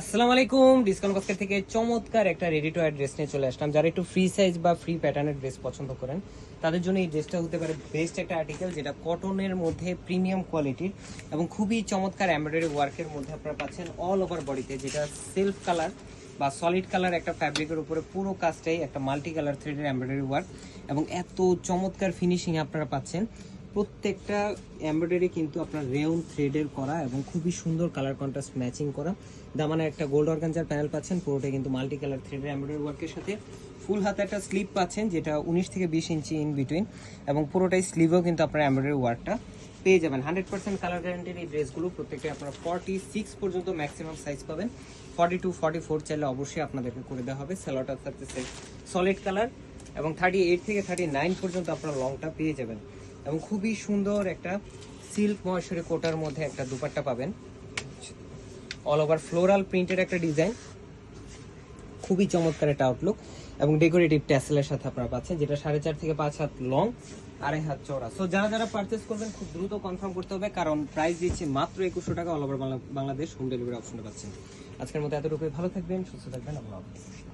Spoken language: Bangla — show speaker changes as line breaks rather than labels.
আসসালামু আলাইকুম। ডিসকাউন্ট বাস্কেট থেকে চমৎকার একটা রেডি টু ওয়্যার ড্রেস নিয়ে চলে আসলাম। যারা একটু ফ্রি সাইজ বা ফ্রি প্যাটার্নের ড্রেস পছন্দ করেন তাদের জন্য এই ড্রেসটা হতে পারে বেস্ট একটা আর্টিকেল, যেটা কটনের মধ্যে প্রিমিয়াম কোয়ালিটির এবং খুবই চমৎকার এমব্রয়ডারি ওয়ার্কের মধ্যে আপনারা পাচ্ছেন অল ওভার বডিতে, যেটা সেলফ কালার বা সলিড কালার একটা ফ্যাব্রিকের উপরে পুরো কাজটাই একটা মাল্টি কালার থ্রেডের এমব্রয়ডারি ওয়ার্ক এবং এত চমৎকার ফিনিশিং আপনারা পাচ্ছেন। প্রত্যেকটা এমব্রয়ডারি কিন্তু আপনার রেউন থ্রেডের করা এবং খুবই সুন্দর কালার কন্ট্রাস্ট ম্যাচিং করা। দামানে একটা গোল্ড অর্গানজার প্যানেল পাচ্ছেন, পুরোটাই কিন্তু মাল্টি কালার থ্রেডের এমব্রয়ডারি ওয়ার্কের সাথে ফুল হাতে একটা স্লিভ পাচ্ছেন, যেটা 19 থেকে 20 ইঞ্চি ইন বিটুইন এবং পুরোটাই স্লিভেও কিন্তু আপনার এমব্রয়ডারি ওয়ার্কটা পেয়ে যাবেন। 100% কালার গ্যারান্টির এই ড্রেসগুলো প্রত্যেকটা আপনারা 46 পর্যন্ত ম্যাক্সিমাম সাইজ পাবেন। 42, 44 চাইলে অবশ্যই আপনাদেরকে করে দেওয়া হবে। সেলোটা থাকতেছে সলিড কালার এবং 38 থেকে 39 পর্যন্ত আপনারা লংটা পেয়ে যাবেন এবং খুবই সুন্দর একটা সিল্ক মহেশ্বরী কোটার মধ্যে একটা দুপাট্টা পাবেন, অল ওভার ফ্লোরাল প্রিন্টের একটা ডিজাইন, খুবই চমৎকার একটা আউটলুক এবং ডেকোরেটিভ ট্যাসেলের সাথে আপনারা পাচ্ছেন, যেটা 4.5 থেকে 5 হাত লং, 2.5 হাত চওড়া। সো যারা যারা পারচেস করবেন খুব দ্রুত কনফার্ম করতে হবে, কারণ প্রাইস দিচ্ছি মাত্র 2100 টাকা। All over Bangladesh home delivery অপশনটা পাচ্ছেন। আজকের মতো এতটুকুই। ভালো থাকবেন, সুস্থ থাকবেন। আল্লাহ হাফেজ।